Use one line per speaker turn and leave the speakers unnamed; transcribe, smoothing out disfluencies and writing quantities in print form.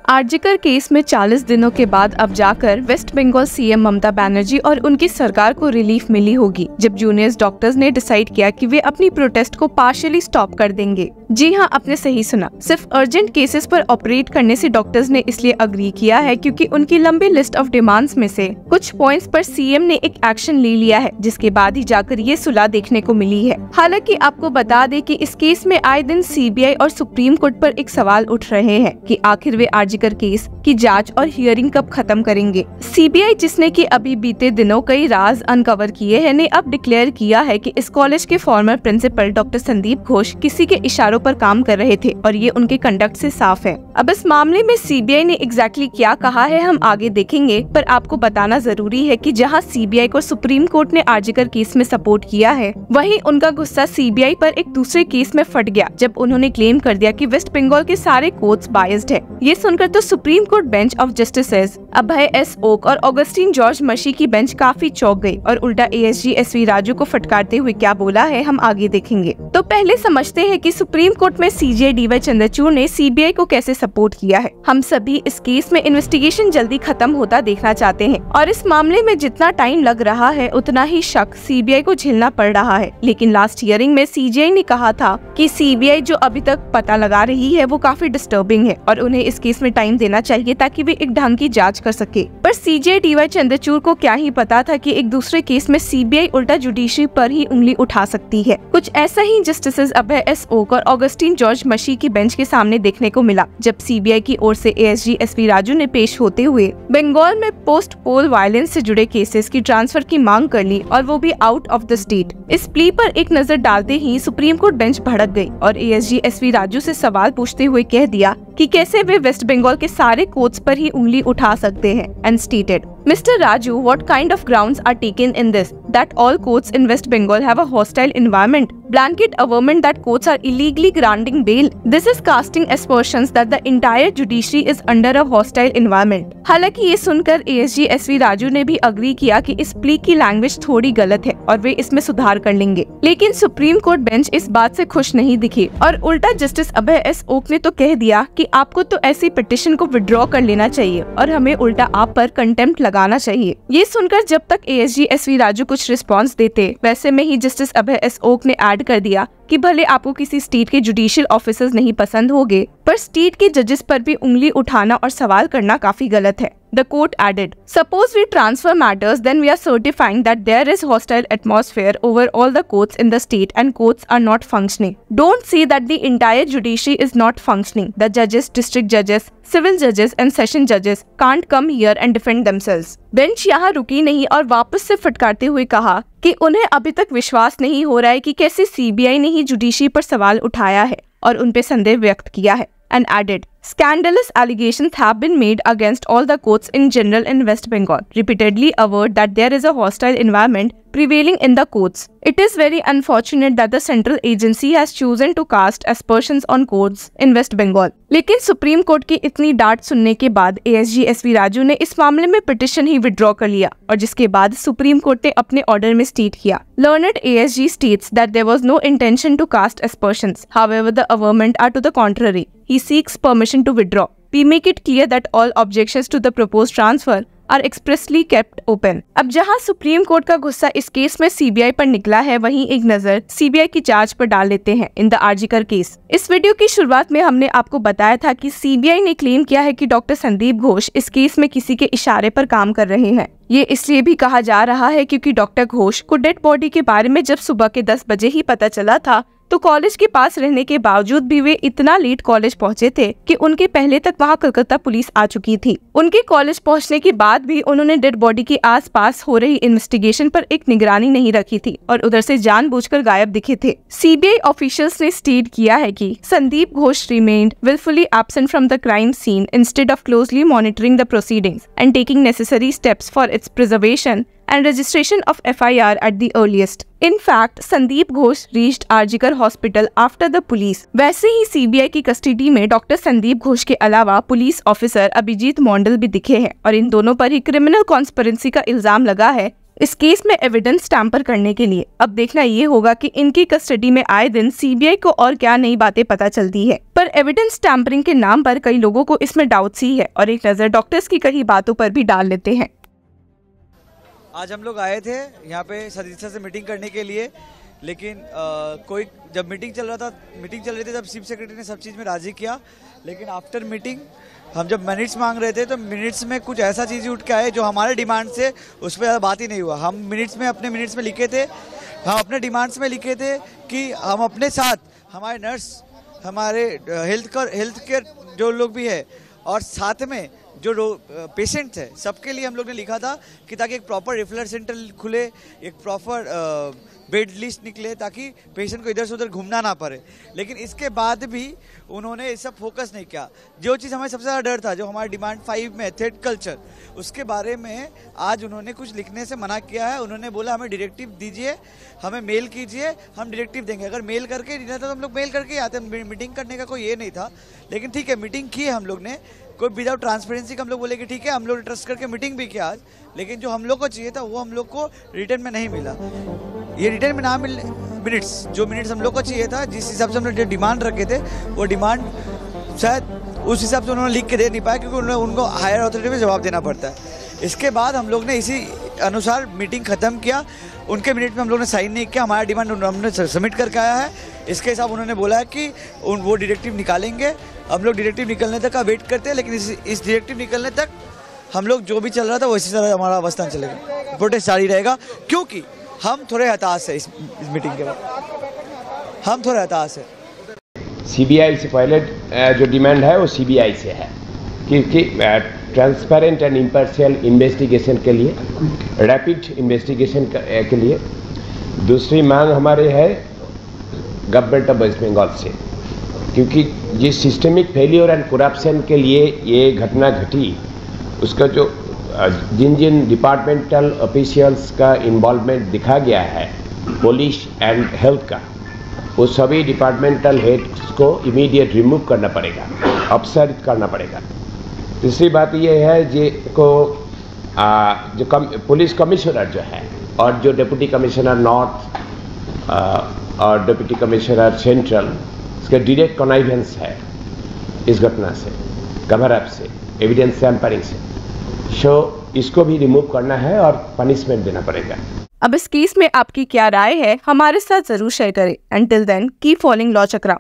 RG Kar case में 40 दिनों के बाद अब जाकर वेस्ट बंगाल सीएम ममता बनर्जी और उनकी सरकार को रिलीफ मिली होगी, जब जूनियर डॉक्टर्स ने डिसाइड किया कि वे अपनी प्रोटेस्ट को पार्शियली स्टॉप कर देंगे। जी हाँ, आपने सही सुना। सिर्फ अर्जेंट केसेस पर ऑपरेट करने से डॉक्टर्स ने इसलिए अग्री किया है क्योंकि उनकी लंबी लिस्ट ऑफ डिमांड्स में से कुछ पॉइंट्स पर सीएम ने एक एक्शन ले लिया है, जिसके बाद ही जाकर ये सुलह देखने को मिली है। हालांकि आपको बता दें कि इस केस में आए दिन सीबीआई और सुप्रीम कोर्ट पर एक सवाल उठ रहे हैं कि आखिर वे आरजीकर केस की जांच और हियरिंग कब खत्म करेंगे। सीबीआई, जिसने कि अभी बीते दिनों कई राज अनकवर किए हैं, ने अब डिक्लेयर किया है कि इस कॉलेज के former principal doctor Sandeep Ghosh किसी के इशारों पर काम कर रहे थे और ये उनके कंडक्ट से साफ है। अब इस मामले में सीबीआई ने एग्जैक्टली क्या कहा है हम आगे देखेंगे, पर आपको बताना जरूरी है कि जहां सीबीआई को सुप्रीम कोर्ट ने आरजीकर केस में सपोर्ट किया है, वहीं उनका गुस्सा सीबीआई पर एक दूसरे केस में फट गया जब उन्होंने क्लेम कर दिया कि वेस्ट बंगाल के सारे कोर्ट्स बायस्ड है। ये सुनकर तो Supreme Court bench of justices Abhay S Oka और ऑगस्टीन जॉर्ज मशी की बेंच काफी चौंक गई और उल्टा एएसजी एसवी राजू को फटकारते हुए क्या बोला है हम आगे देखेंगे। तो पहले समझते हैं कि सुप्रीम कोर्ट में सीजे डीवाई चंद्रचूड़ ने सीबीआई को कैसे सपोर्ट किया है। हम सभी इस केस में इन्वेस्टिगेशन जल्दी खत्म होता देखना चाहते हैं और इस मामले में जितना टाइम लग रहा है उतना ही शक सीबीआई को झेलना पड़ रहा है। लेकिन लास्ट हियरिंग में सीजीआई ने कहा था कि सीबीआई जो अभी तक पता लगा रही है वो काफी डिस्टर्बिंग है और उन्हें इस केस में टाइम देना चाहिए ताकि वे एक ढंग की जांच कर सके। पर सीजे डीवाई चंद्रचूड़ को क्या ही पता था कि एक दूसरे केस में सीबीआई उल्टा जुडिशरी पर ही उंगली उठा सकती है। कुछ ऐसा ही जस्टिसेस अभय एस ओक और ऑगस्टीन जॉर्ज मशी की बेंच के सामने देखने को मिला जब सीबीआई की ओर से एएसजी एसवी राजू ने पेश होते हुए बंगाल में पोस्ट पोल वायलेंस से जुड़े केसेस की ट्रांसफर की मांग कर ली और वो भी आउट ऑफ द स्टेट। इस प्ली पर एक नजर डालते ही सुप्रीम कोर्ट बेंच भड़क गई और एएसजी एसवी राजू से सवाल पूछते हुए कह दिया कि कैसे वे वेस्ट बंगाल के सारे कोर्ट्स पर ही उंगली उठा सकते हैं and stated, Mr. Raju, what kind of grounds are taken in this? That all courts in West Bengal have a hostile environment. Blanket averment that courts are illegally granting bail. This is casting aspersions that the entire judiciary is under a hostile environment. हालांकि ये सुनकर ASG SV Raju ने भी agree किया कि इस plea की language थोड़ी गलत है और वे इसमें सुधार कर लेंगे। लेकिन सुप्रीम कोर्ट बेंच इस बात से खुश नहीं दिखी और उल्टा जस्टिस अभय एस ओक ने तो कह दिया कि आपको तो ऐसी पिटिशन को विड्रॉ कर लेना चाहिए और हमें उल्टा आप पर कंटेम्प्ट लगाना चाहिए। ये सुनकर जब तक एएसजी एसवी राजू कुछ रिस्पांस देते, वैसे में ही जस्टिस अभय एस ओक ने ऐड कर दिया कि भले आपको किसी स्टेट के जुडिशियल ऑफिसर्स नहीं पसंद होंगे, पर स्टेट के जजेस पर भी उंगली उठाना और सवाल करना काफी गलत है। The court added, suppose we transfer matters, then we are certifying that there is hostile atmosphere over all the courts in the state and courts are not functioning. Don't say that the entire judiciary is not functioning. The judges, district judges, civil judges and session judges can't come here and defend themselves. Bench यहाँ रुकी नहीं और वापस से फटकारते हुए कहा कि उन्हें अभी तक विश्वास नहीं हो रहा है कि कैसे सीबीआई ने ही जुडिशरी पर सवाल उठाया है और उन पे संदेह व्यक्त किया है। And added, scandalous allegations have been made against all the courts in general in West Bengal, repeatedly averred that there is a hostile environment prevailing in the courts. It is very unfortunate that the central agency has chosen to cast aspersions on courts in West Bengal. लेकिन supreme court की इतनी डांट सुनने के बाद ASG SV Raju ने इस मामले में पिटिशन ही विड्रॉ कर लिया और जिसके बाद सुप्रीम कोर्ट ने अपने ऑर्डर में स्टेट किया, Learned ASG states that there was no intention to cast aspersions. However, the averment are to the contrary. He seeks permission to withdraw. We make it clear that all objections to the proposed transfer are expressly kept open. अब जहां supreme court का गुस्सा इस case में CBI पर निकला है, वहीं एक नजर सीबीआई की जांच पर डाल लेते हैं इन द आरजीकर केस। इस वीडियो की शुरुआत में हमने आपको बताया था कि सीबीआई ने क्लेम किया है कि डॉक्टर संदीप घोष इस केस में किसी के इशारे पर काम कर रहे हैं। ये इसलिए भी कहा जा रहा है क्योंकि डॉक्टर घोष को डेड बॉडी के बारे में जब सुबह के 10 बजे ही पता चला था तो कॉलेज के पास रहने के बावजूद भी वे इतना लेट कॉलेज पहुंचे थे कि उनके पहले तक वहां कलकत्ता पुलिस आ चुकी थी। उनके कॉलेज पहुंचने के बाद भी उन्होंने डेड बॉडी के आसपास हो रही इन्वेस्टिगेशन पर एक निगरानी नहीं रखी थी और उधर से जानबूझकर गायब दिखे थे। सीबीआई ऑफिशियल्स ने स्टेट किया है कि Sandeep Ghosh remained wilfully absent from the crime scene instead of closely monitoring the proceedings and taking necessary steps for its preservation and registration of FIR at the earliest. In fact, Sandeep Ghosh reached RG Kar hospital after the police. वैसे ही CBI की custody में doctor Sandeep Ghosh के अलावा police officer Abhijit मंडल भी दिखे हैं और इन दोनों पर ही क्रिमिनल कॉन्स्पिरेंसी का इल्जाम लगा है इस केस में एविडेंस टैंपर करने के लिए अब देखना ये होगा कि इनकी कस्टडी में आए दिन सीबीआई को और क्या नई बातें पता चलती है। पर एविडेंस टैंपरिंग के नाम पर कई लोगों को इसमें डाउट्स ही है और एक नजर डॉक्टर्स की कई बातों पर भी डाल लेते हैं।
आज हम लोग आए थे यहाँ पे सदस्यों से मीटिंग करने के लिए, लेकिन कोई जब मीटिंग चल रही थी तब चीफ सेक्रेटरी ने सब चीज़ में राजी किया, लेकिन आफ्टर मीटिंग हम जब मिनट्स मांग रहे थे तो मिनट्स में कुछ ऐसा चीज़ उठ के आए जो हमारे डिमांड से उस पर ज़्यादा बात ही नहीं हुआ। हम अपने मिनट्स में लिखे थे, हम अपने डिमांड्स में लिखे थे कि हम अपने साथ हमारे नर्स, हमारे हेल्थ केयर जो लोग भी है और साथ में जो पेशेंट्स है सबके लिए हम लोग ने लिखा था कि ताकि एक प्रॉपर रेफरल सेंटर खुले, एक प्रॉपर बेड लिस्ट निकले ताकि पेशेंट को इधर से उधर घूमना ना पड़े। लेकिन इसके बाद भी उन्होंने इस सब फोकस नहीं किया। जो चीज़ हमें सबसे ज़्यादा डर था, जो हमारे डिमांड 5 में थ्रेड कल्चर, उसके बारे में आज उन्होंने कुछ लिखने से मना किया है। उन्होंने बोला हमें डायरेक्टिव दीजिए, हमें मेल कीजिए, हम डायरेक्टिव देंगे। अगर मेल करके नहीं था तो हम लोग मेल करके आते, मीटिंग करने का कोई ये नहीं था। लेकिन ठीक है, मीटिंग की है हम लोग ने, कोई विदाउट ट्रांसपेरेंसी का हम लोग बोले कि ठीक है, हम लोग ट्रस्ट करके मीटिंग भी किया आज, लेकिन जो हम लोग को चाहिए था वो हम लोग को रिटर्न में नहीं मिला। ये रिटर्न में ना मिल जो मिनट्स हम लोग को चाहिए था, जिस हिसाब से हमने डिमांड रखे थे, वो डिमांड शायद उस हिसाब से उन्होंने लिख के दे नहीं पाया, क्योंकि उनको हायर अथॉरिटी में जवाब देना पड़ता है। इसके बाद हम लोग ने इसी अनुसार मीटिंग ख़त्म किया। उनके मिनट में हम लोग ने साइन नहीं किया, हमारा डिमांड हमने सबमिट करके आया है। इसके हिसाब उन्होंने बोला है कि वो डायरेक्टिव निकालेंगे। हम लोग डायरेक्टिव निकलने तक का वेट करते हैं, लेकिन इस डायरेक्टिव निकलने तक हम लोग जो भी चल रहा था वैसी तरह हमारा अवस्था चलेगा, प्रोटेस्ट जारी रहेगा, क्योंकि हम थोड़े हताश है इस मीटिंग के बाद। हम थोड़े हताश है।
सीबीआई से पहले जो डिमांड है वो सीबीआई से है, क्योंकि ट्रांसपेरेंट एंड इम्पार्शियल इन्वेस्टिगेशन के लिए, रैपिड इन्वेस्टिगेशन के लिए। दूसरी मांग हमारे है गवर्नमेंट ऑफ वेस्ट बंगाल से, क्योंकि जिस सिस्टमिक फेलियर एंड करप्शन के लिए ये घटना घटी, उसका जो जिन डिपार्टमेंटल ऑफिशियल्स का इन्वॉल्वमेंट दिखा गया है, पुलिस एंड हेल्थ का, वो सभी डिपार्टमेंटल हेड्स को इमीडिएट रिमूव करना पड़ेगा, अपसारित करना पड़ेगा। तीसरी बात ये है जो पुलिस कमिश्नर जो है और जो डिप्टी कमिश्नर नॉर्थ और डिप्टी कमिश्नर सेंट्रल, इसका डायरेक्ट कनाइवेंस है इस घटना से, कवर अप से, एविडेंस टैंपरिंग से। इसको भी रिमूव करना है और पनिशमेंट देना पड़ेगा।
अब इस केस में आपकी क्या राय है, हमारे साथ जरूर शेयर करें। Until then, keep following law चक्रा।